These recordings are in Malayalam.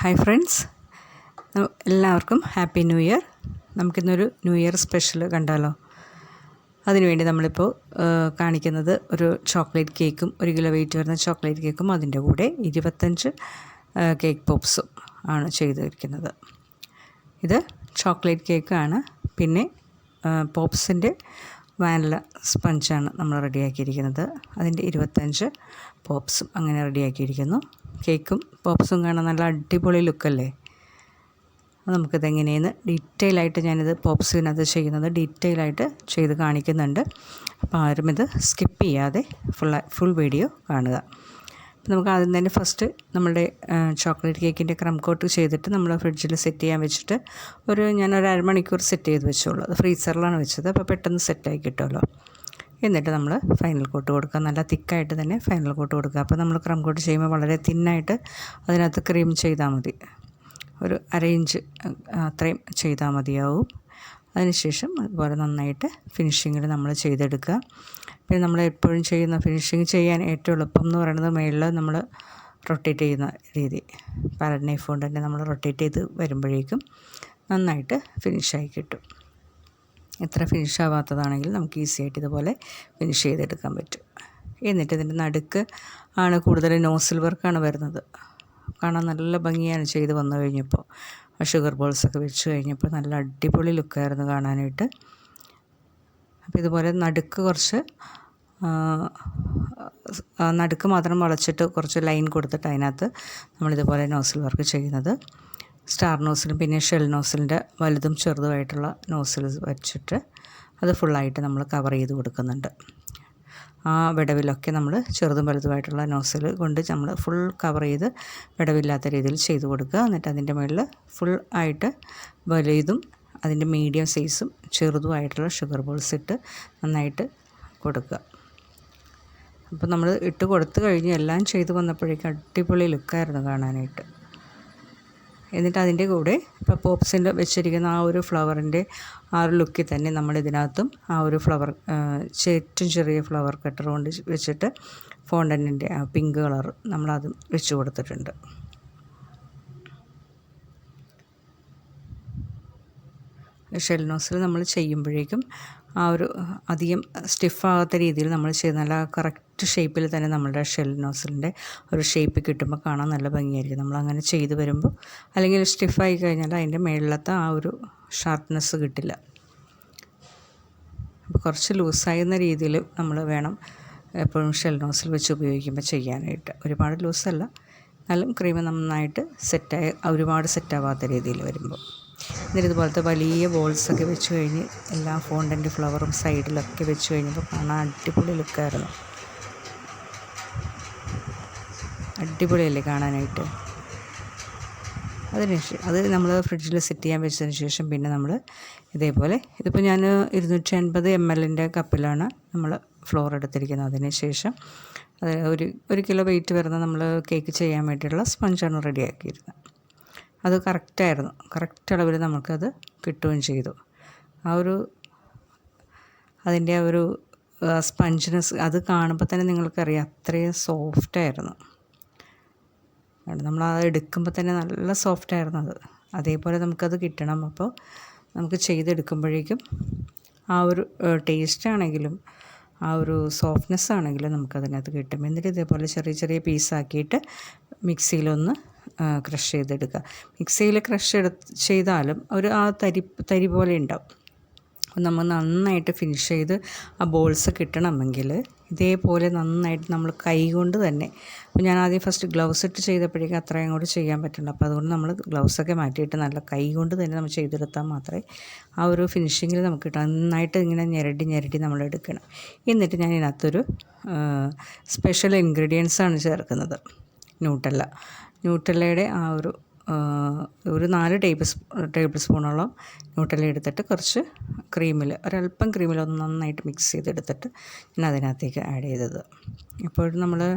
ഹായ് ഫ്രണ്ട്സ്, എല്ലാവർക്കും ഹാപ്പി ന്യൂ ഇയർ. നമുക്കിന്നൊരു ന്യൂ ഇയർ സ്പെഷ്യൽ കണ്ടാലോ? അതിനുവേണ്ടി നമ്മളിപ്പോൾ കാണിക്കുന്നത് ഒരു ചോക്ലേറ്റ് കേക്കും 1 കിലോ വെയിറ്റ് വരുന്ന ചോക്ലേറ്റ് കേക്കും അതിൻ്റെ കൂടെ 25 കേക്ക് പോപ്സും ആണ് ചെയ്തിരിക്കുന്നത്. ഇത് ചോക്ലേറ്റ് കേക്കാണ്. പിന്നെ പോപ്സിൻ്റെ വാനില സ്പഞ്ചാണ് നമ്മൾ റെഡിയാക്കിയിരിക്കുന്നത്. അതിൻ്റെ 25 പോപ്സും അങ്ങനെ റെഡിയാക്കിയിരിക്കുന്നു. കേക്കും പോപ്സും കാണാൻ നല്ല അടിപൊളി ലുക്കല്ലേ? നമുക്കിതെങ്ങനെയെന്ന് ഡീറ്റെയിലായിട്ട് ഞാനിത് പോപ്സിനകത്ത് ചെയ്യുന്നത് ഡീറ്റെയിലായിട്ട് ചെയ്ത് കാണിക്കുന്നുണ്ട്. അപ്പോൾ ആരും ഇത് സ്കിപ്പ് ചെയ്യാതെ ഫുൾ വീഡിയോ കാണുക. അപ്പോൾ നമുക്ക് ആദ്യം തന്നെ ഫസ്റ്റ് നമ്മളുടെ ചോക്ലേറ്റ് കേക്കിൻ്റെ ക്രം കോട്ട് ചെയ്തിട്ട് നമ്മൾ ഫ്രിഡ്ജിൽ സെറ്റ് ചെയ്യാൻ വെച്ചിട്ട് ഞാനൊരു അരമണിക്കൂർ സെറ്റ് ചെയ്ത് വെച്ചോളൂ. അത് ഫ്രീസറിലാണ് വെച്ചത്. അപ്പോൾ പെട്ടെന്ന് സെറ്റായി കിട്ടുമല്ലോ. എന്നിട്ട് നമ്മൾ ഫൈനൽ കോട്ട് കൊടുക്കുക. നല്ല തിക്കായിട്ട് തന്നെ ഫൈനൽ കോട്ട് കൊടുക്കുക. അപ്പോൾ നമ്മൾ ക്രം കോട്ട് ചെയ്യുമ്പോൾ വളരെ തിന്നായിട്ട് അതിനകത്ത് ക്രീം ചെയ്താൽ മതി. ഒരു 1/2 ഇഞ്ച് അത്രയും ചെയ്താൽ മതിയാവും. അതിനുശേഷം അതുപോലെ നന്നായിട്ട് ഫിനിഷിങ്ങിൽ നമ്മൾ ചെയ്തെടുക്കുക. പിന്നെ നമ്മൾ എപ്പോഴും ചെയ്യുന്ന ഫിനിഷിങ് ചെയ്യാൻ ഏറ്റവും എളുപ്പം എന്ന് പറയുന്നത് മേളിൽ നമ്മൾ റൊട്ടേറ്റ് ചെയ്യുന്ന രീതി. പാലറ്റ് നൈഫ് കൊണ്ട് തന്നെ നമ്മൾ റൊട്ടേറ്റ് ചെയ്ത് വരുമ്പോഴേക്കും നന്നായിട്ട് ഫിനിഷായി കിട്ടും. എത്ര ഫിനിഷ് ആവാത്തതാണെങ്കിൽ നമുക്ക് ഈസി ആയിട്ട് ഇതുപോലെ ഫിനിഷ് ചെയ്തെടുക്കാൻ പറ്റും. എന്നിട്ട് ഇതിൻ്റെ നടുക്ക് ആണ് കൂടുതൽ നോസിൽ വർക്കാണ് വരുന്നത്. കാണാൻ നല്ല ഭംഗിയാണ് ചെയ്ത് വന്നു കഴിഞ്ഞപ്പോൾ. ഷുഗർ ബോൾസൊക്കെ വെച്ച് കഴിഞ്ഞപ്പോൾ നല്ല അടിപൊളി ലുക്കായിരുന്നു കാണാനായിട്ട്. അപ്പോൾ ഇതുപോലെ നടുക്ക് കുറച്ച് നടുക്ക് മാത്രം വളച്ചിട്ട് കുറച്ച് ലൈൻ കൊടുത്തിട്ട് അതിനകത്ത് നമ്മളിതുപോലെ നോസിൽ വർക്ക് ചെയ്യുന്നത്. സ്റ്റാർ നോസിലും പിന്നെ ഷെൽ നോസിലിൻ്റെ വലുതും ചെറുതുമായിട്ടുള്ള നോസിൽ വെച്ചിട്ട് അത് ഫുള്ളായിട്ട് നമ്മൾ കവർ ചെയ്ത് കൊടുക്കുന്നുണ്ട്. ആ വിടവിലൊക്കെ നമ്മൾ ചെറുതും വലുതുമായിട്ടുള്ള നോസിൽ കൊണ്ട് നമ്മൾ ഫുൾ കവർ ചെയ്ത് വിടവില്ലാത്ത രീതിയിൽ ചെയ്ത് കൊടുക്കുക. എന്നിട്ട് അതിൻ്റെ മുകളിൽ ഫുൾ ആയിട്ട് വലുതും അതിൻ്റെ മീഡിയം സൈസും ചെറുതുമായിട്ടുള്ള ഷുഗർ ബോൾസ് ഇട്ട് നന്നായിട്ട് കൊടുക്കുക. അപ്പോൾ നമ്മൾ ഇട്ട് കൊടുത്തു കഴിഞ്ഞ് എല്ലാം ചെയ്ത് വന്നപ്പോഴേക്കും അടിപൊളി ലുക്കായിരുന്നു കാണാനായിട്ട്. എന്നിട്ട് അതിൻ്റെ കൂടെ ഇപ്പോൾ പോപ്സിൻ്റെ വെച്ചിരിക്കുന്ന ആ ഒരു ഫ്ലവറിൻ്റെ ആ ഒരു ലുക്കിൽ തന്നെ നമ്മളിതിനകത്തും ആ ഒരു ഫ്ലവർ ഏറ്റവും ചെറിയ ഫ്ലവർ കട്ടർ കൊണ്ട് വെച്ചിട്ട് ഫോണ്ടൻറ്റിൻ്റെ ആ പിങ്ക് കളർ നമ്മളതും വെച്ച് കൊടുത്തിട്ടുണ്ട്. ഷെൽ നോസിൽ നമ്മൾ ചെയ്യുമ്പോഴേക്കും ആ ഒരു അധികം സ്റ്റിഫാകാത്ത രീതിയിൽ നമ്മൾ ചെയ്ത് നല്ല കറക്റ്റ് ഷേപ്പിൽ തന്നെ നമ്മളുടെ ഷെൽ നോസിലിൻ്റെ ഒരു ഷേപ്പ് കിട്ടുമ്പോൾ കാണാൻ നല്ല ഭംഗിയായിരിക്കും. നമ്മളങ്ങനെ ചെയ്ത് വരുമ്പോൾ അല്ലെങ്കിൽ സ്റ്റിഫായി കഴിഞ്ഞാൽ അതിൻ്റെ മേളിലത്തെ ആ ഒരു ഷാർപ്നെസ് കിട്ടില്ല. അപ്പോൾ കുറച്ച് ലൂസായിരുന്ന രീതിയിൽ നമ്മൾ വേണം എപ്പോഴും ഷെൽ നോസിൽ വെച്ച് ഉപയോഗിക്കുമ്പോൾ ചെയ്യാനായിട്ട്. ഒരുപാട് ലൂസല്ല, എന്നാലും ക്രീം നന്നായിട്ട് സെറ്റായി ഒരുപാട് സെറ്റാവാത്ത രീതിയിൽ വരുമ്പോൾ. എന്നിട്ട് ഇതുപോലത്തെ വലിയ ബോൾസൊക്കെ വെച്ച് കഴിഞ്ഞ് എല്ലാ ഫോണ്ടൻ്റ് ഫ്ലവറും സൈഡിലൊക്കെ വെച്ച് കഴിഞ്ഞപ്പോൾ കാണാൻ അടിപൊളി ലുക്കായിരുന്നു. അടിപൊളിയല്ലേ കാണാനായിട്ട്? അത് നമ്മൾ ഫ്രിഡ്ജിൽ സെറ്റ് ചെയ്യാൻ വെച്ചതിന് ശേഷം പിന്നെ നമ്മൾ ഇതേപോലെ ഇതിപ്പോൾ ഞാൻ 250 ml കപ്പിലാണ് നമ്മൾ ഫ്ലോർ എടുത്തിരിക്കുന്നത്. അതിന് ശേഷം അത് 1 കിലോ വെയിറ്റ് വരുന്ന നമ്മൾ കേക്ക് ചെയ്യാൻ വേണ്ടിയിട്ടുള്ള സ്പഞ്ചാണ് റെഡിയാക്കിയിരുന്നത്. അത് കറക്റ്റായിരുന്നു. കറക്റ്റ് അളവിൽ നമുക്കത് കിട്ടുകയും ചെയ്തു. അതിൻ്റെ ആ ഒരു സ്പഞ്ചിനെസ് അത് കാണുമ്പോൾ തന്നെ നിങ്ങൾക്കറിയാം അത്രയും സോഫ്റ്റായിരുന്നു. നമ്മളത് എടുക്കുമ്പോൾ തന്നെ നല്ല സോഫ്റ്റായിരുന്നു അത്. അതേപോലെ നമുക്കത് കിട്ടണം. അപ്പോൾ നമുക്ക് ചെയ്തെടുക്കുമ്പോഴേക്കും ആ ഒരു ടേസ്റ്റ് ആണെങ്കിലും ആ ഒരു സോഫ്റ്റ്നെസ് ആണെങ്കിലും നമുക്കതിനകത്ത് കിട്ടും. എന്നിട്ട് ഇതേപോലെ ചെറിയ ചെറിയ പീസാക്കിയിട്ട് മിക്സിയിലൊന്ന് ക്രഷ് ചെയ്തെടുക്കുക. മിക്സിയിൽ ക്രഷ് ചെയ്താലും ആ തരി പോലെ ഉണ്ടാവും. നമ്മൾ നന്നായിട്ട് ഫിനിഷ് ചെയ്ത് ആ ബോൾസ് കിട്ടണമെങ്കിൽ ഇതേപോലെ നന്നായിട്ട് നമ്മൾ കൈ കൊണ്ട് തന്നെ. അപ്പോൾ ഞാൻ ആദ്യം ഫസ്റ്റ് ഗ്ലൗസ് ഇട്ട് ചെയ്തപ്പോഴേക്കും അത്രയും കൂടി ചെയ്യാൻ പറ്റുള്ളൂ. അപ്പോൾ അതുകൊണ്ട് നമ്മൾ ഗ്ലൗസൊക്കെ മാറ്റിയിട്ട് നല്ല കൈ കൊണ്ട് തന്നെ നമ്മൾ ചെയ്തെടുത്താൽ മാത്രമേ ആ ഒരു ഫിനിഷിങ്ങിൽ നമുക്ക് കിട്ടും. നന്നായിട്ട് ഇങ്ങനെ ഞെരടി നമ്മൾ എടുക്കണം. എന്നിട്ട് ഞാൻ ഇതിനകത്തൊരു സ്പെഷ്യൽ ഇൻഗ്രീഡിയൻസാണ് ചേർക്കുന്നത്. ന്യൂട്ടെല്ലയുടെ ആ ഒരു 4 ടേബിൾ സ്പൂണോളം ന്യൂട്ടെല്ല എടുത്തിട്ട് കുറച്ച് ഒരല്പം ക്രീമിൽ ഒന്ന് നന്നായിട്ട് മിക്സ് ചെയ്തെടുത്തിട്ട് ഞാൻ അതിനകത്തേക്ക് ആഡ് ചെയ്തത്. ഇപ്പോൾ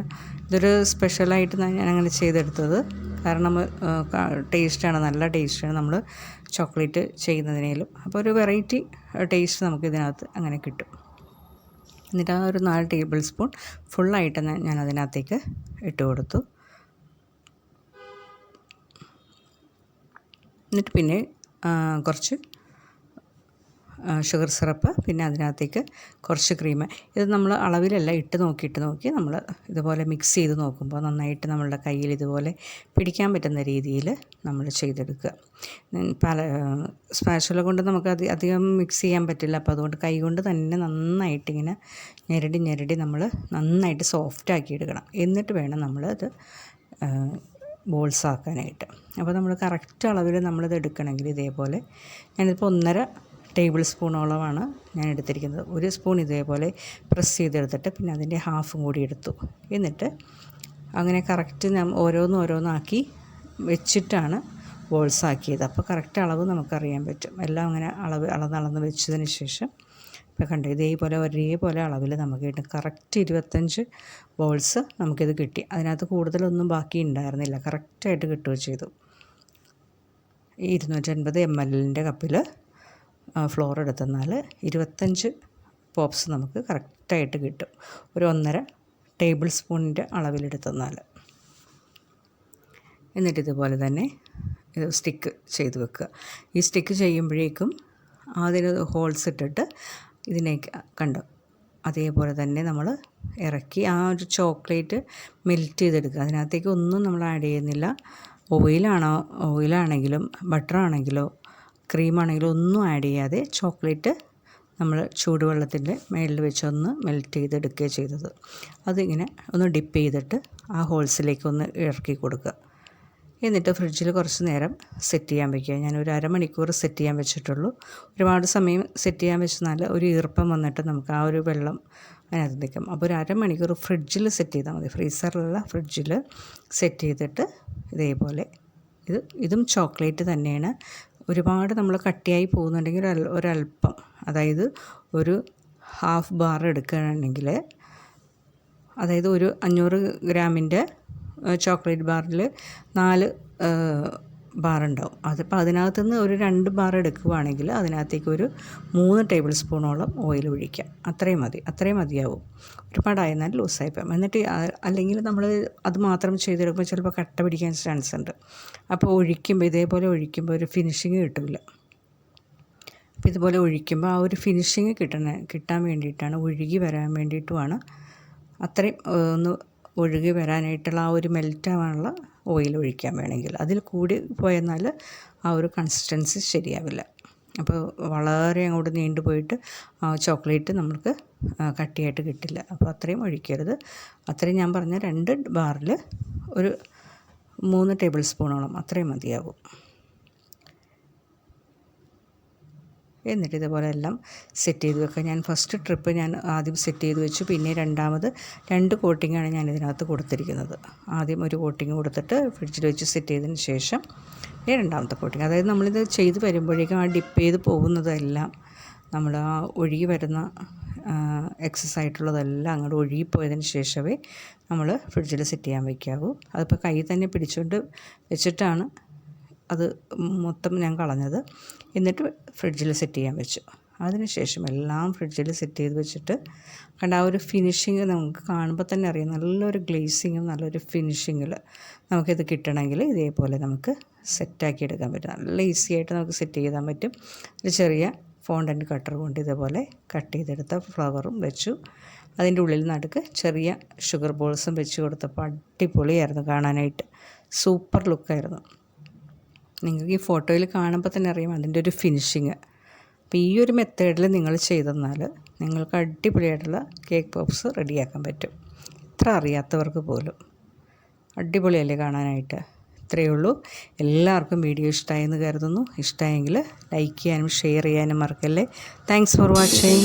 ഇതൊരു സ്പെഷ്യലായിട്ട് ഞാൻ അങ്ങനെ ചെയ്തെടുത്തത് കാരണം ടേസ്റ്റാണ്, നല്ല ടേസ്റ്റാണ് നമ്മൾ ചോക്ലേറ്റ് ചെയ്യുന്നതിനേലും. അപ്പോൾ ഒരു വെറൈറ്റി ടേസ്റ്റ് നമുക്ക് ഇതിനകത്ത് അങ്ങനെ കിട്ടും. എന്നിട്ട് ആ ഒരു 4 ടേബിൾ സ്പൂൺ ഫുള്ളായിട്ട് ഞാൻ അതിനകത്തേക്ക് ഇട്ട് കൊടുത്തു. എന്നിട്ട് പിന്നെ കുറച്ച് ഷുഗർ സിറപ്പ്, പിന്നെ അതിനകത്തേക്ക് കുറച്ച് ക്രീം. ഇത് നമ്മൾ അളവിലല്ല ഇട്ട് നോക്കി നമ്മൾ ഇതുപോലെ മിക്സ് ചെയ്ത് നോക്കുമ്പോൾ നന്നായിട്ട് നമ്മളുടെ കയ്യിൽ ഇതുപോലെ പിടിക്കാൻ പറ്റുന്ന രീതിയിൽ നമ്മൾ ചെയ്തെടുക്കുക. പല സ്പാച്ചുല കൊണ്ട് നമുക്ക് അധികം മിക്സ് ചെയ്യാൻ പറ്റില്ല. അപ്പോൾ അതുകൊണ്ട് കൈ കൊണ്ട് തന്നെ നന്നായിട്ടിങ്ങനെ ഞെരടി നമ്മൾ നന്നായിട്ട് സോഫ്റ്റാക്കി എടുക്കണം. എന്നിട്ട് വേണം നമ്മളത് ബോൾസ് ആക്കാനായിട്ട്. അപ്പോൾ നമ്മൾ കറക്റ്റ് അളവിൽ നമ്മളിത് എടുക്കണമെങ്കിൽ ഇതേപോലെ ഞാനിപ്പോൾ 1.5 ടേബിൾ സ്പൂണോളമാണ് ഞാൻ എടുത്തിരിക്കുന്നത്. 1 സ്പൂൺ ഇതേപോലെ പ്രസ് ചെയ്തെടുത്തിട്ട് പിന്നെ അതിൻ്റെ ഹാഫും കൂടി എടുത്തു. എന്നിട്ട് അങ്ങനെ കറക്റ്റ് ഞാൻ ഓരോന്നാക്കി വെച്ചിട്ടാണ് ബോൾസ് ആക്കിയത്. അപ്പോൾ കറക്റ്റ് അളവ് നമുക്കറിയാൻ പറ്റും. എല്ലാം അങ്ങനെ അളന്ന് വെച്ചതിന് ശേഷം ഇപ്പോൾ കണ്ടു ഇതേപോലെ ഒരേപോലെ അളവിൽ നമുക്ക് കിട്ടും. കറക്റ്റ് 25 ബോൾസ് നമുക്കിത് കിട്ടി. അതിനകത്ത് കൂടുതലൊന്നും ബാക്കി ഉണ്ടായിരുന്നില്ല, കറക്റ്റായിട്ട് കിട്ടുകയും ചെയ്തു. ഈ 250 ml കപ്പിൽ ഫ്ലോർ എടുത്തെന്നാൽ 25 പോപ്സ് നമുക്ക് കറക്റ്റായിട്ട് കിട്ടും. ഒരു 1.5 ടേബിൾ സ്പൂണിൻ്റെ അളവിലെടുത്തെന്നാൽ. എന്നിട്ട് ഇതുപോലെ തന്നെ ഇത് സ്റ്റിക്ക് ചെയ്ത് വെക്കുക. ഈ സ്റ്റിക്ക് ചെയ്യുമ്പോഴേക്കും അതിന് ഹോൾസ് ഇട്ടിട്ട് ഇതിനേക്ക് കണ്ടോ അതേപോലെ തന്നെ നമ്മൾ ഇറക്കി ആ ഒരു ചോക്ലേറ്റ് മെൽറ്റ് ചെയ്തെടുക്കുക. അതിനകത്തേക്ക് ഒന്നും നമ്മൾ ആഡ് ചെയ്യുന്നില്ല. ഓയിലാണെങ്കിലും ബട്ടറാണെങ്കിലോ ക്രീമാണെങ്കിലോ ഒന്നും ആഡ് ചെയ്യാതെ ചോക്ലേറ്റ് നമ്മൾ ചൂടുവെള്ളത്തിൻ്റെ മേളിൽ വെച്ചൊന്ന് മെൽറ്റ് ചെയ്തെടുക്കുകയാണ് ചെയ്തത്. അതിങ്ങനെ ഒന്ന് ഡിപ്പ് ചെയ്തിട്ട് ആ ഹോൾസിലേക്ക് ഒന്ന് ഇറക്കി കൊടുക്കുക. എന്നിട്ട് ഫ്രിഡ്ജിൽ കുറച്ച് നേരം സെറ്റ് ചെയ്യാൻ വയ്ക്കുക. ഞാനൊരു അരമണിക്കൂർ സെറ്റ് ചെയ്യാൻ വെച്ചിട്ടുള്ളൂ. ഒരുപാട് സമയം സെറ്റ് ചെയ്യാൻ വെച്ചെന്നാൽ ഒരു ഈർപ്പം വന്നിട്ട് നമുക്ക് ആ ഒരു വെള്ളം അതിനകത്ത് നിൽക്കും. അപ്പോൾ ഒരു അരമണിക്കൂർ ഫ്രിഡ്ജിൽ സെറ്റ് ചെയ്താൽ മതി. ഫ്രീസറിലുള്ള ഫ്രിഡ്ജിൽ സെറ്റ് ചെയ്തിട്ട് ഇതേപോലെ ഇതും ചോക്ലേറ്റ് തന്നെയാണ്. ഒരുപാട് നമ്മൾ കട്ടിയായി പോകുന്നുണ്ടെങ്കിൽ ഒരല്പം, അതായത് ഒരു ഹാഫ് ബാർ എടുക്കുകയാണെങ്കിൽ, അതായത് ഒരു 500 ഗ്രാമിൻ്റെ ചോക്ലേറ്റ് ബാറിൽ 4 ബാർ ഉണ്ടാവും. അതിപ്പോൾ അതിനകത്തുനിന്ന് ഒരു 2 ബാർ എടുക്കുകയാണെങ്കിൽ അതിനകത്തേക്ക് ഒരു 3 ടേബിൾ സ്പൂണോളം ഓയിൽ ഒഴിക്കാം. അത്രയും മതിയാവും. ഒരുപാടായിരുന്നാൽ ലൂസായി പോകും. എന്നിട്ട് അല്ലെങ്കിൽ നമ്മൾ അത് മാത്രം ചെയ്തെടുക്കുമ്പോൾ ചിലപ്പോൾ കട്ട പിടിക്കാൻ ചാൻസ് ഉണ്ട്. അപ്പോൾ ഇതേപോലെ ഒഴിക്കുമ്പോൾ ഒരു ഫിനിഷിങ് കിട്ടില്ല. അപ്പോൾ ഇതുപോലെ ഒഴിക്കുമ്പോൾ ആ ഒരു ഫിനിഷിങ് കിട്ടാൻ വേണ്ടിയിട്ടാണ്, ഒഴുകി വരാൻ വേണ്ടിയിട്ടുമാണ്. അത്രയും ഒന്ന് ഒഴുകി വരാനായിട്ടുള്ള ആ ഒരു മെൽറ്റാവാനുള്ള ഓയിൽ ഒഴിക്കാൻ വേണമെങ്കിൽ. അതിൽ കൂടി പോയെന്നാൽ ആ ഒരു കൺസിസ്റ്റൻസി ശരിയാവില്ല. അപ്പോൾ വളരെ അങ്ങോട്ട് നീണ്ടു പോയിട്ട് ആ ചോക്ലേറ്റ് നമുക്ക് കട്ടിയായിട്ട് കിട്ടില്ല. അപ്പോൾ അത്രയും ഒഴിക്കരുത്. അത്രയും ഞാൻ പറഞ്ഞ 2 ബാറിൽ ഒരു 3 ടേബിൾ സ്പൂണോളം അത്രയും മതിയാവും. എന്നിട്ട് ഇതുപോലെ എല്ലാം സെറ്റ് ചെയ്ത് വെക്കുക. ഞാൻ ഫസ്റ്റ് ട്രിപ്പ് ആദ്യം സെറ്റ് ചെയ്ത് വെച്ചു. പിന്നെ രണ്ടാമത് 2 കോട്ടിങ്ങാണ് ഞാൻ ഇതിനകത്ത് കൊടുത്തിരിക്കുന്നത്. ആദ്യം ഒരു കോട്ടിങ് കൊടുത്തിട്ട് ഫ്രിഡ്ജിൽ വെച്ച് സെറ്റ് ചെയ്തതിന് ശേഷം രണ്ടാമത്തെ കോട്ടിങ്. അതായത് നമ്മളിത് ചെയ്ത് വരുമ്പോഴേക്കും ആ ഡിപ്പ് ചെയ്ത് പോകുന്നതെല്ലാം നമ്മൾ ആ ഒഴുകി വരുന്ന എക്സസ് ആയിട്ടുള്ളതെല്ലാം അങ്ങോട്ട് ഒഴുകിപ്പോയതിന് ശേഷമേ നമ്മൾ ഫ്രിഡ്ജിൽ സെറ്റ് ചെയ്യാൻ വയ്ക്കാവൂ. അതിപ്പോൾ കൈ തന്നെ പിടിച്ചുകൊണ്ട് വെച്ചിട്ടാണ് അത് മൊത്തം ഞാൻ കളഞ്ഞത്. എന്നിട്ട് ഫ്രിഡ്ജിൽ സെറ്റ് ചെയ്യാൻ വെച്ചു. അതിനുശേഷം എല്ലാം ഫ്രിഡ്ജിൽ സെറ്റ് ചെയ്ത് വെച്ചിട്ട് കണ്ട ആ ഒരു ഫിനിഷിങ് നമുക്ക് കാണുമ്പോൾ തന്നെ അറിയാം. നല്ലൊരു ഗ്ലേസിങ്ങും നല്ലൊരു ഫിനിഷിങ്ങിൽ നമുക്കിത് കിട്ടണമെങ്കിൽ ഇതേപോലെ നമുക്ക് സെറ്റാക്കി എടുക്കാൻ പറ്റും. നല്ല ഈസി ആയിട്ട് നമുക്ക് സെറ്റ് ചെയ്താൻ പറ്റും. ഒരു ചെറിയ ഫോണ്ടൻറ്റ് കട്ടർ കൊണ്ട് ഇതേപോലെ കട്ട് ചെയ്തെടുത്ത ഫ്ലവറും വെച്ചു. അതിൻ്റെ ഉള്ളിൽ നടുക്ക് ചെറിയ ഷുഗർ ബോൾസും വെച്ച് കൊടുത്തപ്പോൾ അടിപൊളിയായിരുന്നു കാണാനായിട്ട്. സൂപ്പർ ലുക്കായിരുന്നു. നിങ്ങൾക്ക് ഈ ഫോട്ടോയിൽ കാണുമ്പോൾ തന്നെ അറിയാം അതിൻ്റെ ഒരു ഫിനിഷിങ്. അപ്പോൾ ഈ ഒരു മെത്തേഡിൽ നിങ്ങൾ ചെയ്തെന്നാൽ നിങ്ങൾക്ക് അടിപൊളിയായിട്ടുള്ള കേക്ക് പോപ്സ് റെഡിയാക്കാൻ പറ്റും. ഇത്ര അറിയാത്തവർക്ക് പോലും. അടിപൊളിയല്ലേ കാണാനായിട്ട്? ഇത്രയേ ഉള്ളൂ. എല്ലാവർക്കും വീഡിയോ ഇഷ്ടമായെന്ന് കരുതുന്നു. ഇഷ്ടമായെങ്കിൽ ലൈക്ക് ചെയ്യാനും ഷെയർ ചെയ്യാനും മറക്കല്ലേ. Thanks for watching.